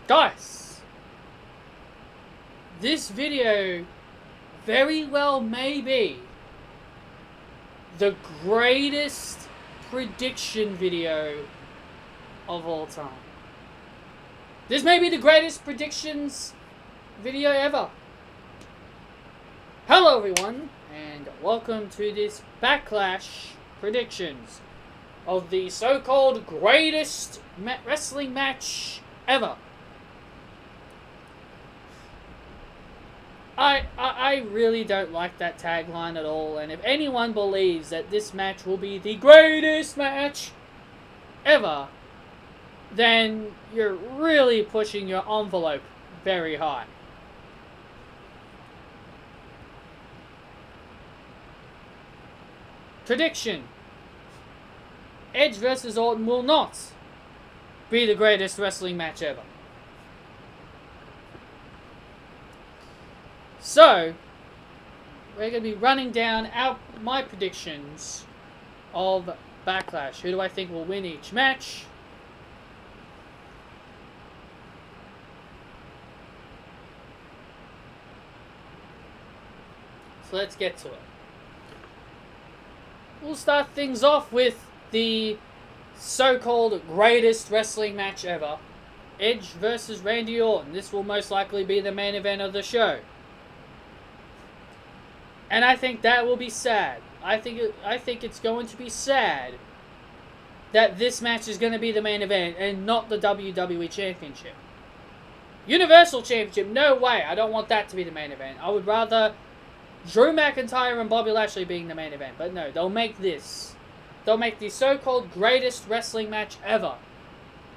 Guys, this video very well may be the greatest prediction video of all time. This may be the greatest predictions video ever. Hello everyone, and welcome to this Backlash predictions of the so-called greatest wrestling match ever. I really don't like that tagline at all, and if anyone believes that this match will be the greatest match ever, then you're really pushing your envelope very high. Prediction: Edge vs. Orton will not be the greatest wrestling match ever. So, we're going to be running down my predictions of Backlash. Who do I think will win each match? So let's get to it. We'll start things off with the so-called greatest wrestling match ever. Edge versus Randy Orton. This will most likely be the main event of the show. And I think that will be sad. I think it's going to be sad that this match is going to be the main event and not the WWE Championship. Universal Championship, no way. I don't want that to be the main event. I would rather Drew McIntyre and Bobby Lashley being the main event. But no, they'll make this. They'll make the so-called greatest wrestling match ever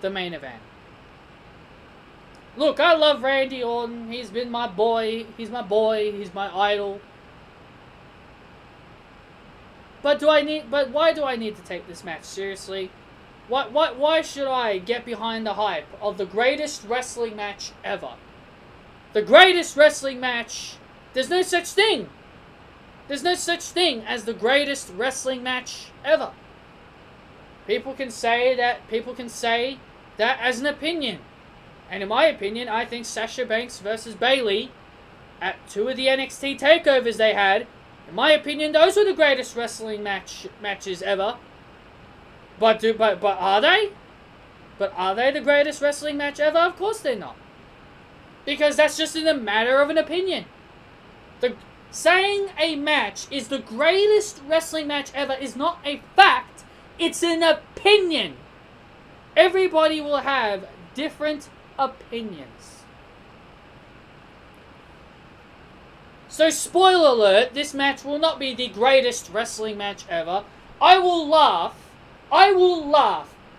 the main event. Look, I love Randy Orton. He's been my boy. He's my boy. He's my idol. But why do I need to take this match seriously? Why should I get behind the hype of the greatest wrestling match ever? The greatest wrestling match. There's no such thing. There's no such thing as the greatest wrestling match ever. People can say that as an opinion. And in my opinion, I think Sasha Banks versus Bayley at 2 of the NXT takeovers they had, in my opinion, those were the greatest wrestling matches ever. But are they? But are they the greatest wrestling match ever? Of course they're not. Because that's just in a matter of an opinion. Saying a match is the greatest wrestling match ever is not a fact. It's an opinion. Everybody will have different opinions. So, spoiler alert, this match will not be the greatest wrestling match ever. I will laugh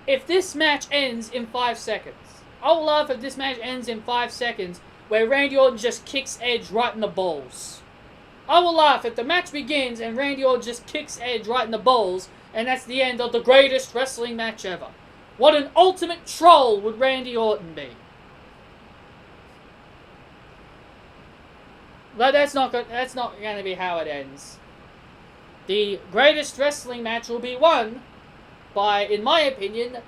if this match ends in 5 seconds. I will laugh if this match ends in 5 seconds where Randy Orton just kicks Edge right in the balls. I will laugh if the match begins and Randy Orton just kicks Edge right in the balls and that's the end of the greatest wrestling match ever. What an ultimate troll would Randy Orton be? But that's not going to be how it ends. The greatest wrestling match will be won by, in my opinion,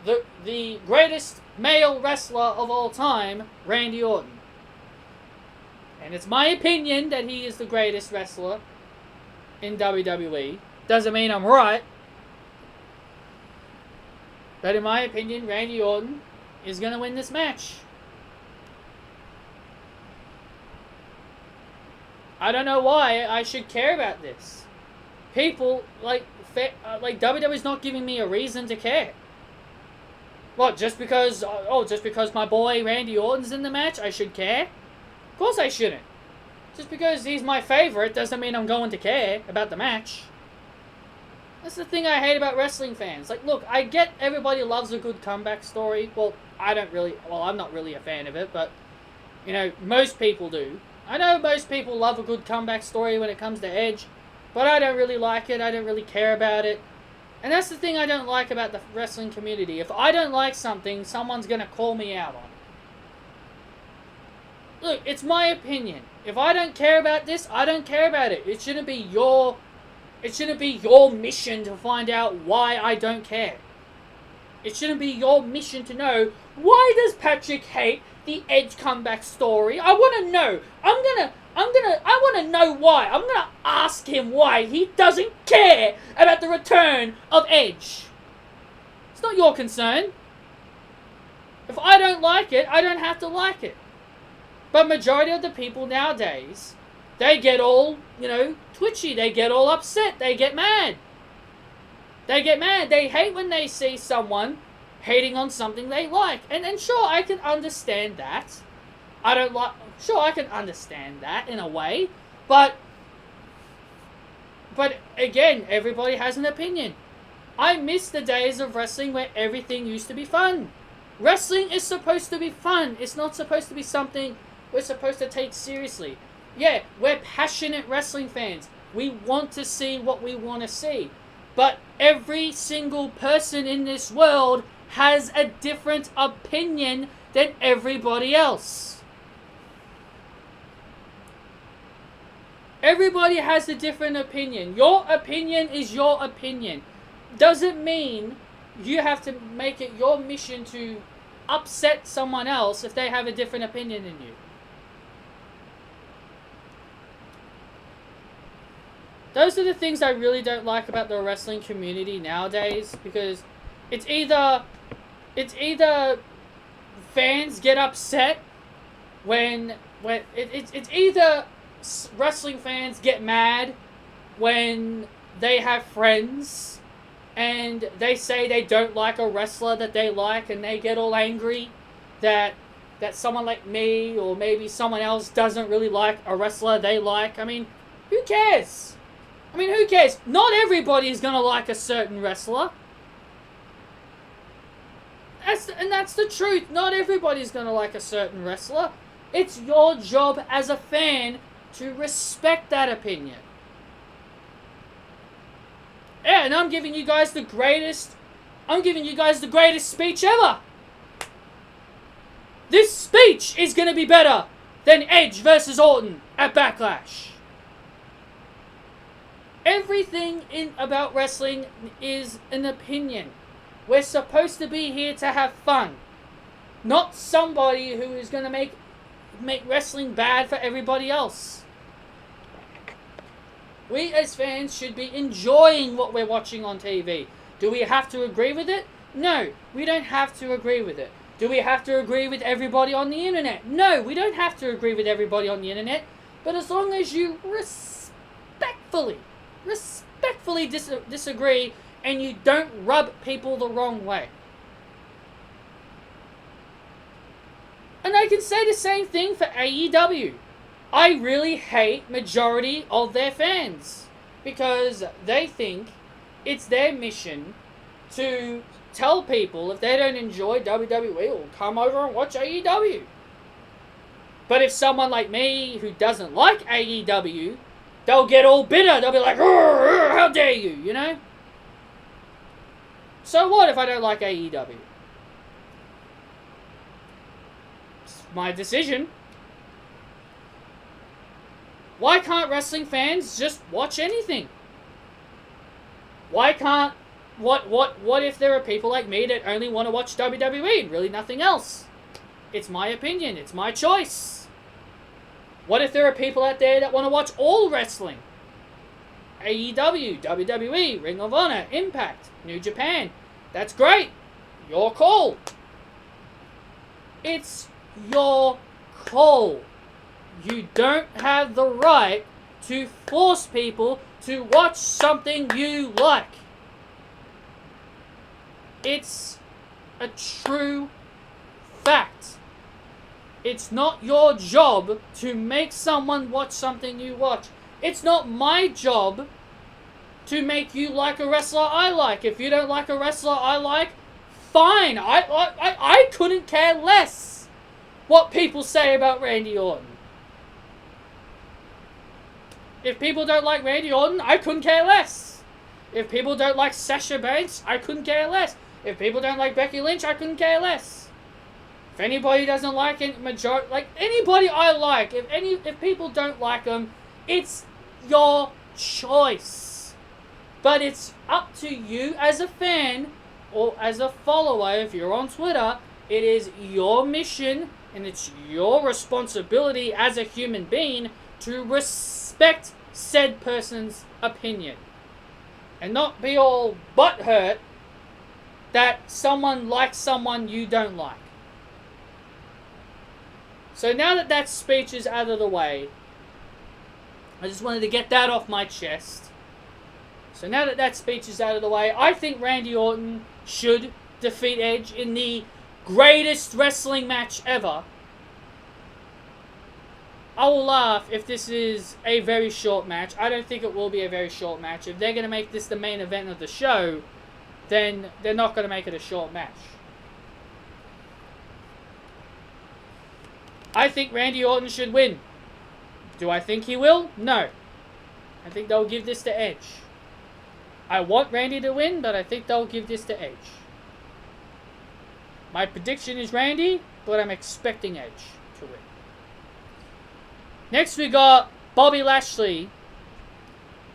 the greatest male wrestler of all time, Randy Orton. And it's my opinion that he is the greatest wrestler in WWE. Doesn't mean I'm right. But in my opinion, Randy Orton is going to win this match. I don't know why I should care about this. People, like WWE's not giving me a reason to care. What, just because my boy Randy Orton's in the match, I should care? Of course I shouldn't. Just because he's my favorite doesn't mean I'm going to care about the match. That's the thing I hate about wrestling fans. Like, look, I get everybody loves a good comeback story. Well, I'm not really a fan of it, but, you know, most people do. I know most people love a good comeback story when it comes to Edge, but I don't really like it. I don't really care about it. And that's the thing I don't like about the wrestling community. If I don't like something, someone's going to call me out on it. Look, it's my opinion. If I don't care about this, I don't care about it. It shouldn't be your mission to find out why I don't care. It shouldn't be your mission to know, why does Patrick hate the Edge comeback story. I want to know. I want to know why. I'm gonna ask him why he doesn't care about the return of Edge. It's not your concern. If I don't like it, I don't have to like it. But majority of the people nowadays, they get all, twitchy. They get all upset. They get mad. They get mad. They hate when they see someone hating on something they like. And sure, I can understand that. Sure, I can understand that in a way. But again, everybody has an opinion. I miss the days of wrestling where everything used to be fun. Wrestling is supposed to be fun. It's not supposed to be something we're supposed to take seriously. Yeah, we're passionate wrestling fans. We want to see what we want to see. But every single person in this world has a different opinion than everybody else. Everybody has a different opinion. Your opinion is your opinion. Doesn't mean you have to make it your mission to upset someone else if they have a different opinion than you. Those are the things I really don't like about the wrestling community nowadays, because it's either fans get upset when it's either wrestling fans get mad when they have friends and they say they don't like a wrestler that they like, and they get all angry that someone like me or maybe someone else doesn't really like a wrestler they like. I mean, who cares? Who cares? Not everybody is going to like a certain wrestler. That's the truth. Not everybody's going to like a certain wrestler. It's your job as a fan to respect that opinion. Yeah, and I'm giving you guys the greatest speech ever. This speech is going to be better than Edge versus Orton at Backlash. Everything about wrestling is an opinion. We're supposed to be here to have fun. Not somebody who is going to make wrestling bad for everybody else. We as fans should be enjoying what we're watching on TV. Do we have to agree with it? No, we don't have to agree with it. Do we have to agree with everybody on the internet? No, we don't have to agree with everybody on the internet. But as long as you respectfully disagree and you don't rub people the wrong way. And I can say the same thing for AEW. I really hate majority of their fans because they think it's their mission to tell people if they don't enjoy WWE, well, come over and watch AEW. But if someone like me who doesn't like AEW, they'll get all bitter. They'll be like, how dare you, you know? So what if I don't like AEW? It's my decision. Why can't wrestling fans just watch anything? Why can't... What if there are people like me that only want to watch WWE and really nothing else? It's my opinion. It's my choice. What if there are people out there that want to watch all wrestling? AEW, WWE, Ring of Honor, Impact, New Japan. That's great. Your call. It's your call. You don't have the right to force people to watch something you like. It's a true fact. It's not your job to make someone watch something you watch. It's not my job to make you like a wrestler I like. If you don't like a wrestler I like, fine. I couldn't care less what people say about Randy Orton. If people don't like Randy Orton, I couldn't care less. If people don't like Sasha Banks, I couldn't care less. If people don't like Becky Lynch, I couldn't care less. If anybody doesn't like anybody I like, if people don't like them, it's your choice. But it's up to you as a fan or as a follower. If you're on Twitter, it is your mission And it's your responsibility as a human being to respect said person's opinion. And not be all butthurt that someone likes someone you don't like. So now that that speech is out of the way, I just wanted to get that off my chest. So now that that speech is out of the way, I think Randy Orton should defeat Edge in the greatest wrestling match ever. I will laugh if this is a very short match. I don't think it will be a very short match. If they're going to make this the main event of the show, then they're not going to make it a short match. I think Randy Orton should win. Do I think he will? No. I think they'll give this to Edge. I want Randy to win, but I think they'll give this to Edge. My prediction is Randy, but I'm expecting Edge to win. Next we got Bobby Lashley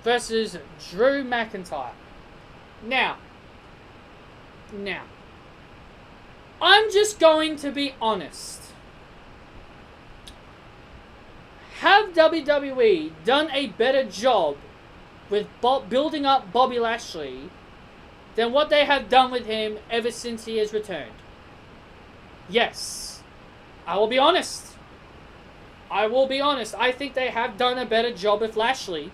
versus Drew McIntyre. Now, I'm just going to be honest. Have WWE done a better job with building up Bobby Lashley than what they have done with him ever since he has returned? Yes. I will be honest. I think they have done a better job with Lashley.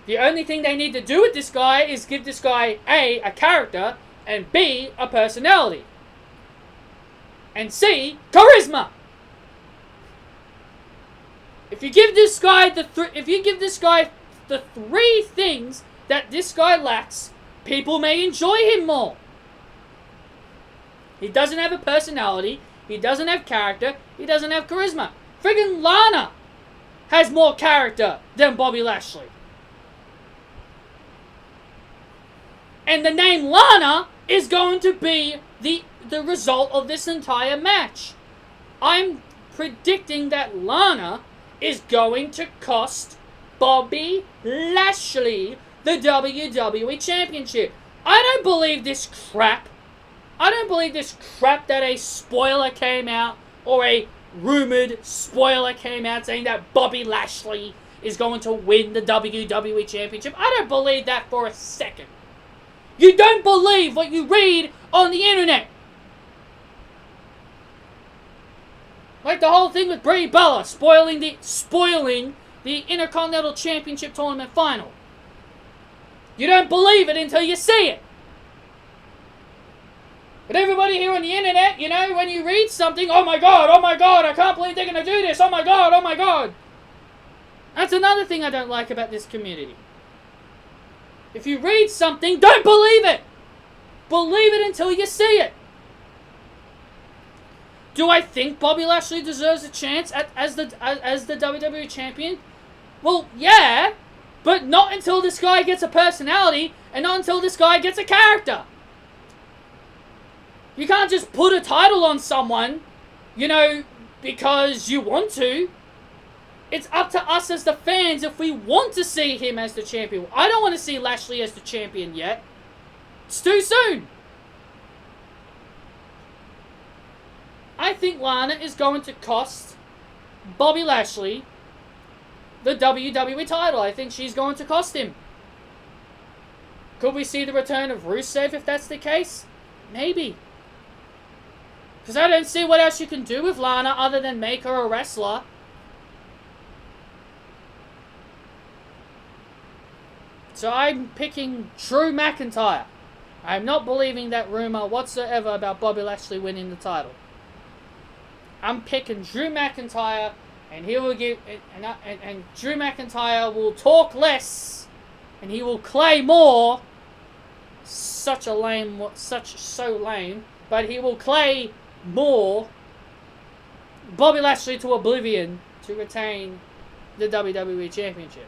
The only thing they need to do with this guy is give this guy A, a character, and B, a personality. And C, charisma. If you give this guy the three things that this guy lacks, people may enjoy him more. He doesn't have a personality. He doesn't have character. He doesn't have charisma. Friggin' Lana has more character than Bobby Lashley. And the name Lana is going to be the result of this entire match. I'm predicting that Lana is going to cost Bobby Lashley the WWE Championship. I don't believe this crap. That a spoiler came out, or a rumored spoiler came out saying that Bobby Lashley is going to win the WWE Championship. I don't believe that for a second. You don't believe what you read on the internet. Like the whole thing with Brie Bella spoiling the Intercontinental Championship Tournament final. You don't believe it until you see it. But everybody here on the internet, you know, when you read something, oh my god, I can't believe they're going to do this, oh my god. That's another thing I don't like about this community. If you read something, don't believe it. Believe it until you see it. Do I think Bobby Lashley deserves a chance as the WWE Champion? Well, yeah, but not until this guy gets a personality, and not until this guy gets a character. You can't just put a title on someone, you know, because you want to. It's up to us as the fans if we want to see him as the champion. I don't want to see Lashley as the champion yet. It's too soon. I think Lana is going to cost Bobby Lashley the WWE title. I think she's going to cost him. Could we see the return of Rusev if that's the case? Maybe. Because I don't see what else you can do with Lana other than make her a wrestler. So I'm picking Drew McIntyre. I'm not believing that rumor whatsoever about Bobby Lashley winning the title. I'm picking Drew McIntyre, and he will give, and Drew McIntyre will talk less, and he will clay more. So lame, but he will clay more Bobby Lashley to oblivion to retain the WWE Championship.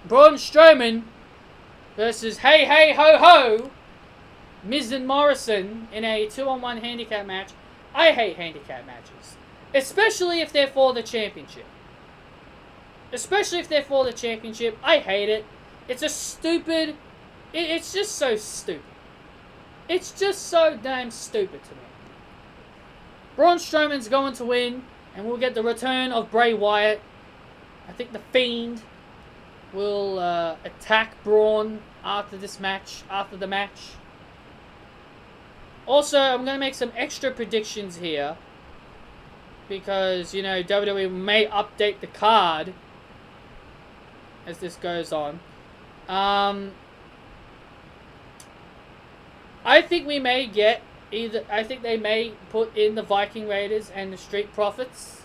Braun Strowman versus Hey Hey Ho Ho, Miz and Morrison in a 2-on-1 handicap match. I hate handicap matches, especially if they're for the championship. I hate it. It's a stupid. It's just so stupid. It's just so damn stupid to me. Braun Strowman's going to win, and we'll get the return of Bray Wyatt. I think the Fiend will attack Braun after this match, after the match. Also, I'm going to make some extra predictions here, because, you know, WWE may update the card as this goes on. I think we may get I think they may put in the Viking Raiders and the Street Profits.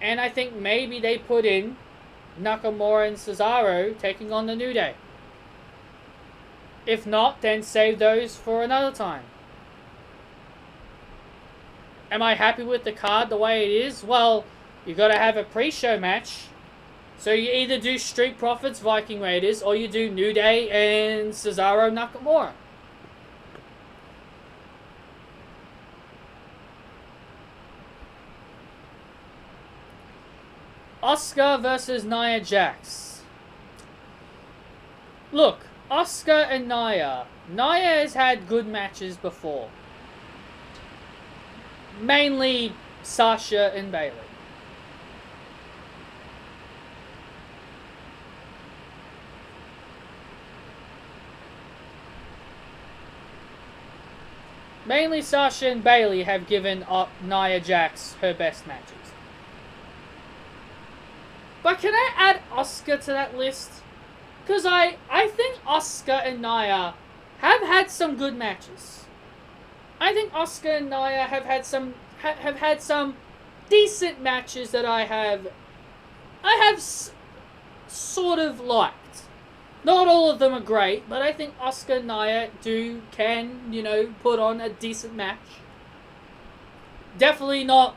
And I think maybe they put in Nakamura and Cesaro taking on the New Day. If not, then save those for another time. Am I happy with the card the way it is? Well, you got to have a pre-show match. So you either do Street Profits, Viking Raiders, or you do New Day and Cesaro Nakamura. Asuka versus Nia Jax. Look, Asuka and Nia. Nia has had good matches before. Mainly Sasha and Bayley. Mainly Sasha and Bayley have given Nia Jax her best matches. But can I add Asuka to that list? Because I think Asuka and Nia have had some good matches. I think Asuka and Nia have had some decent matches that I have sort of liked. Not all of them are great, but I think Asuka and Nia can, you know, put on a decent match. Definitely not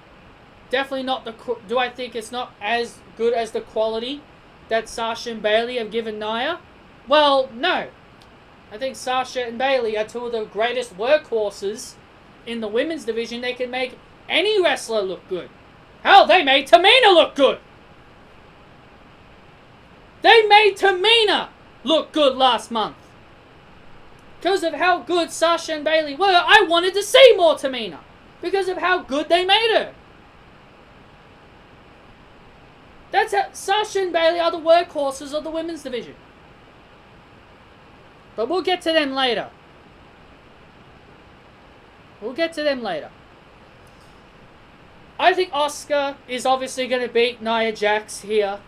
do I think it's not as good as the quality that Sasha and Bayley have given Nia? Well, no. I think Sasha and Bayley are two of the greatest workhorses in the women's division. They can make any wrestler look good. Hell, they made Tamina look good. They made Tamina look good last month. Because of how good Sasha and Bayley were, I wanted to see more Tamina. Because of how good they made her. That's how Sasha and Bayley are the workhorses of the women's division. But we'll get to them later. I think Asuka is obviously going to beat Nia Jax here.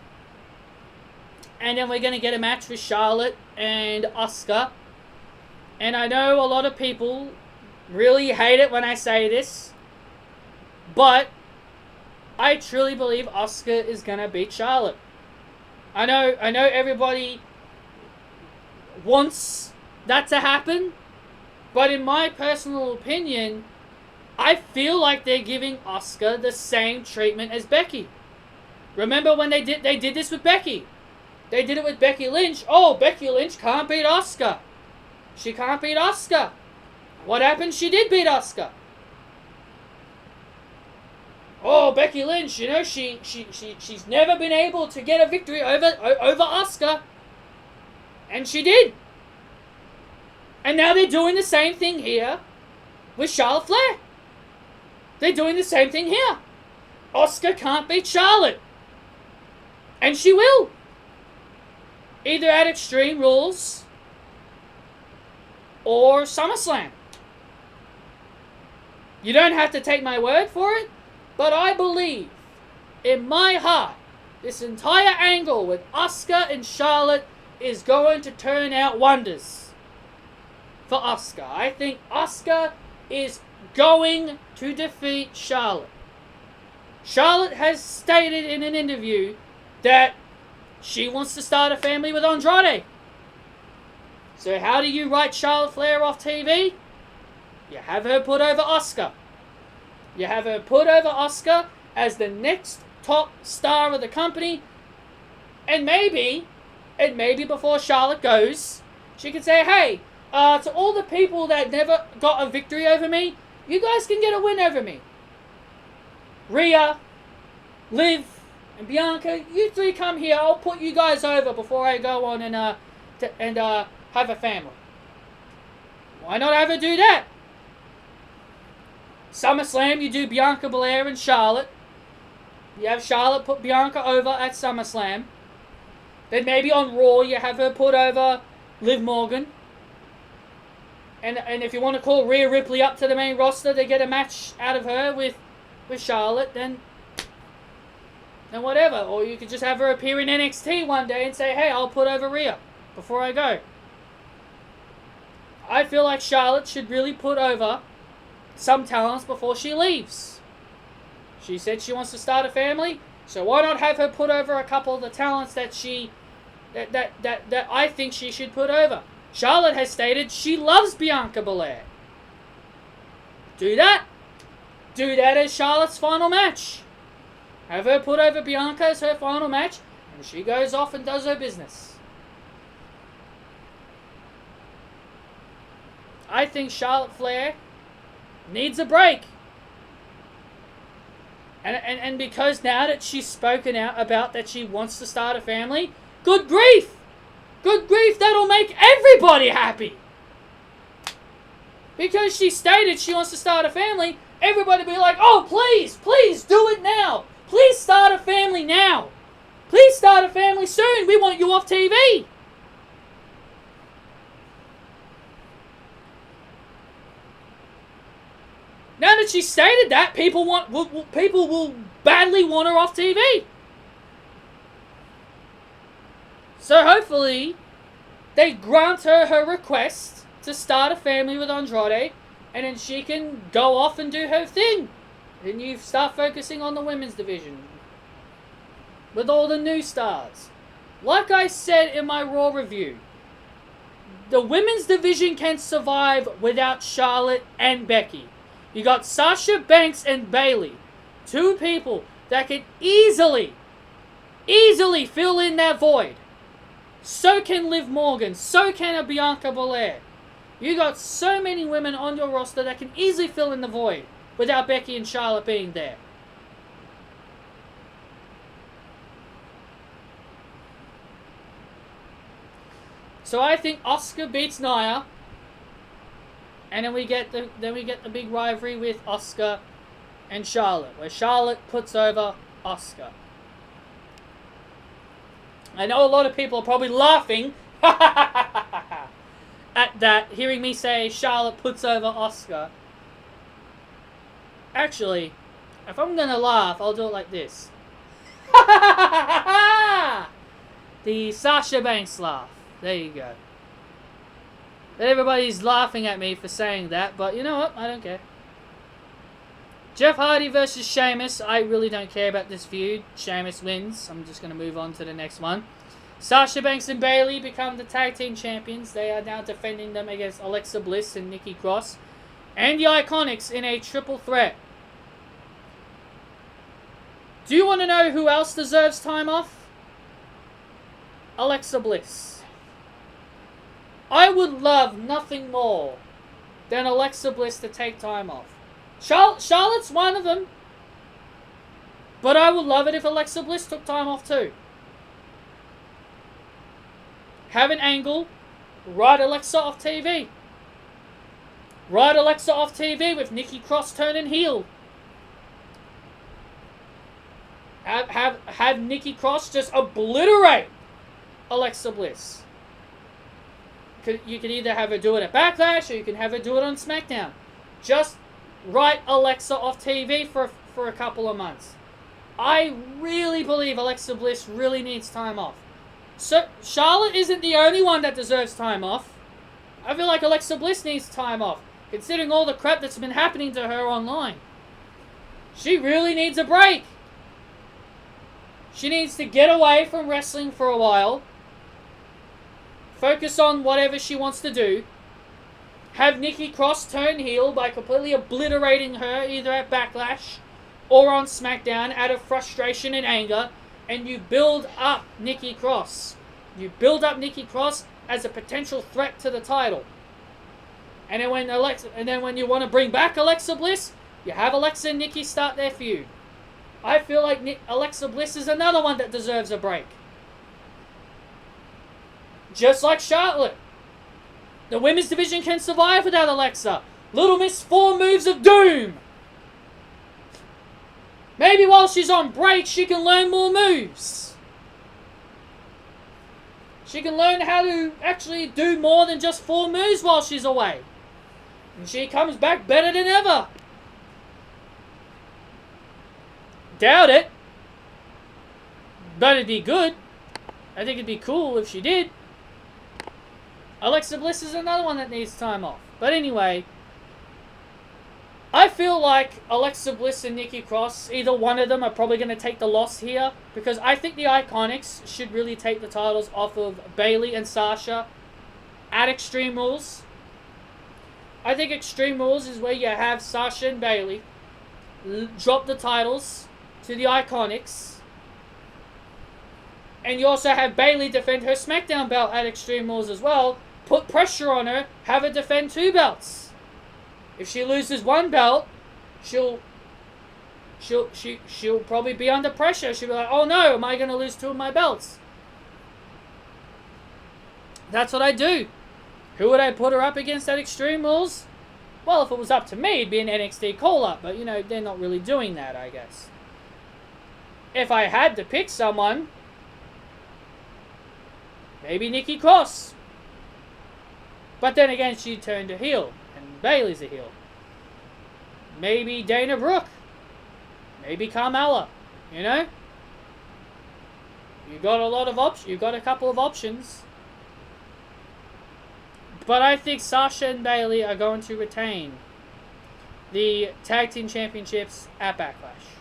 And then we're going to get a match with Charlotte and Asuka. And I know a lot of people really hate it when I say this. But I truly believe Asuka is going to beat Charlotte. I know everybody wants that to happen. But in my personal opinion, I feel like they're giving Asuka the same treatment as Becky. Remember when they did this with Becky? They did it with Becky Lynch. Oh, Becky Lynch can't beat Asuka. She can't beat Asuka. What happened? She did beat Asuka. Oh, Becky Lynch, you know, she's never been able to get a victory over Asuka. And she did. And now they're doing the same thing here with Charlotte Flair. They're doing the same thing here. Asuka can't beat Charlotte. And she will. Either at Extreme Rules or SummerSlam. You don't have to take my word for it, but I believe in my heart this entire angle with Asuka and Charlotte is going to turn out wonders for Asuka. I think Asuka is going to defeat Charlotte. Charlotte has stated in an interview that she wants to start a family with Andrade. So how do you write Charlotte Flair off TV? You have her put over Asuka. You have her put over Asuka as the next top star of the company. And maybe before Charlotte goes, she can say, hey, to all the people that never got a victory over me, you guys can get a win over me. Rhea, Liv, and Bianca, you three come here. I'll put you guys over before I go on and have a family. Why not have her do that? SummerSlam, you do Bianca Belair and Charlotte. You have Charlotte put Bianca over at SummerSlam. Then maybe on Raw, you have her put over Liv Morgan. And if you want to call Rhea Ripley up to the main roster to get a match out of her with Charlotte, then whatever. Or you could just have her appear in NXT one day and say, hey, I'll put over Rhea before I go. I feel like Charlotte should really put over some talents before she leaves. She said she wants to start a family, so why not have her put over a couple of the talents that I think she should put over. Charlotte has stated she loves Bianca Belair. Do that. Do that as Charlotte's final match. Have her put over Bianca as her final match, and she goes off and does her business. I think Charlotte Flair needs a break. And because now that she's spoken out about that she wants to start a family, good grief! Good grief, that'll make everybody happy! Because she stated she wants to start a family, everybody will be like, oh, please, please do it now! Please start a family now! Please start a family soon! We want you off TV! Now that she stated that, people will badly want her off TV. So hopefully, they grant her request to start a family with Andrade, and then she can go off and do her thing. Then you start focusing on the women's division with all the new stars. Like I said in my Raw review, the women's division can survive without Charlotte and Becky. You got Sasha Banks and Bayley. Two people that can easily fill in that void. So can Liv Morgan. So can a Bianca Belair. You got so many women on your roster that can easily fill in the void without Becky and Charlotte being there. So I think Asuka beats Nia. And then we get the big rivalry with Asuka and Charlotte, where Charlotte puts over Asuka. I know a lot of people are probably laughing at that, hearing me say Charlotte puts over Asuka. Actually, if I'm gonna laugh, I'll do it like this. The Sasha Banks laugh. There you go. Everybody's laughing at me for saying that, but you know what? I don't care. Jeff Hardy versus Sheamus. I really don't care about this feud. Sheamus wins. I'm just going to move on to the next one. Sasha Banks and Bayley become the tag team champions. They are now defending them against Alexa Bliss and Nikki Cross. And the Iconics in a triple threat. Do you want to know who else deserves time off? Alexa Bliss. I would love nothing more than Alexa Bliss to take time off. Charlotte's one of them. But I would love it if Alexa Bliss took time off too. Have an angle. Ride Alexa off TV. Ride Alexa off TV with Nikki Cross turning heel. Have Nikki Cross just obliterate Alexa Bliss. You can either have her do it at Backlash, or you can have her do it on SmackDown. Just write Alexa off TV for a couple of months. I really believe Alexa Bliss really needs time off. So Charlotte isn't the only one that deserves time off. I feel like Alexa Bliss needs time off, considering all the crap that's been happening to her online. She really needs a break. She needs to get away from wrestling for a while. Focus on whatever she wants to do. Have Nikki Cross turn heel by completely obliterating her either at Backlash or on SmackDown out of frustration and anger. And you build up Nikki Cross. You build up Nikki Cross as a potential threat to the title. And then when you want to bring back Alexa Bliss, you have Alexa and Nikki start their feud. I feel like Alexa Bliss is another one that deserves a break. Just like Charlotte. The women's division can survive without Alexa. Little Miss 4 moves of doom. Maybe while she's on break, she can learn more moves. She can learn how to actually do more than just 4 moves while she's away. And she comes back better than ever. Doubt it. But it'd be good. I think it'd be cool if she did. Alexa Bliss is another one that needs time off. But anyway, I feel like Alexa Bliss and Nikki Cross, either one of them are probably going to take the loss here. Because I think the Iconics should really take the titles off of Bayley and Sasha at Extreme Rules. I think Extreme Rules is where you have Sasha and Bayley drop the titles to the Iconics. And you also have Bayley defend her SmackDown belt at Extreme Rules as well. Put pressure on her, have her defend 2 belts. If she loses 1 belt, she'll probably be under pressure. She'll be like, oh no, am I going to lose 2 of my belts? That's what I do. Who would I put her up against at Extreme Rules? Well, if it was up to me, it'd be an NXT call-up. But, you know, they're not really doing that, I guess. If I had to pick someone, maybe Nikki Cross. But then again, she turned a heel. And Bayley's a heel. Maybe Dana Brooke. Maybe Carmella. You know? You got a lot of options. You got a couple of options. But I think Sasha and Bayley are going to retain the Tag Team Championships at Backlash.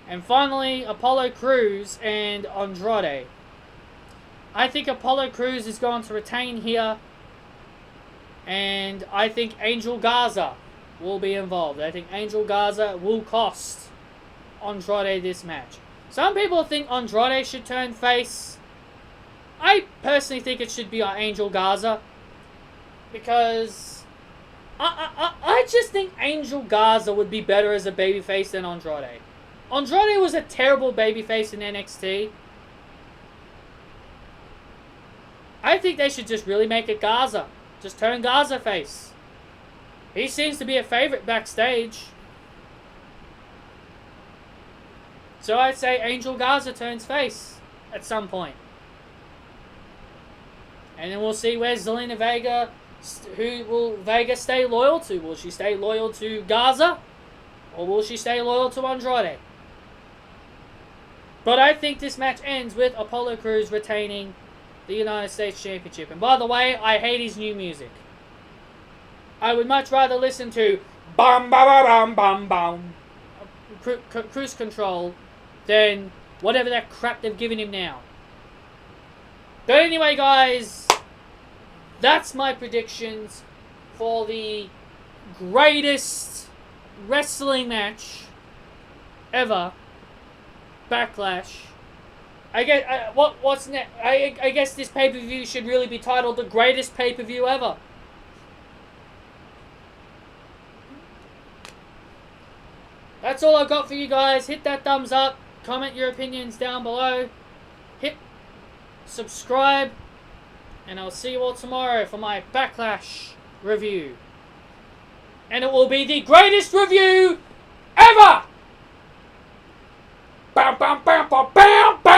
And finally, Apollo Crews and Andrade. I think Apollo Crews is going to retain here. And I think Angel Garza will be involved. I think Angel Garza will cost Andrade this match. Some people think Andrade should turn face. I personally think it should be Angel Garza. Because I just think Angel Garza would be better as a babyface than Andrade. Andrade was a terrible babyface in NXT. I think they should just really make it Garza. Just turn Garza face. He seems to be a favorite backstage. So I'd say Angel Garza turns face at some point. And then we'll see where Zelina Vega, who will Vega stay loyal to? Will she stay loyal to Garza? Or will she stay loyal to Andrade? But I think this match ends with Apollo Crews retaining the United States Championship. And by the way, I hate his new music. I would much rather listen to Bam Bam Bam Bam Bam Cruise Control than whatever that crap they've given him now. But anyway, guys, that's my predictions for the greatest wrestling match ever, Backlash. I guess what's next? I guess this pay-per-view should really be titled the greatest pay-per-view ever. That's all I've got for you guys. Hit that thumbs up. Comment your opinions down below. Hit subscribe. And I'll see you all tomorrow for my Backlash review. And it will be the greatest review ever! Bam, bam, bam, bam, bam, bam.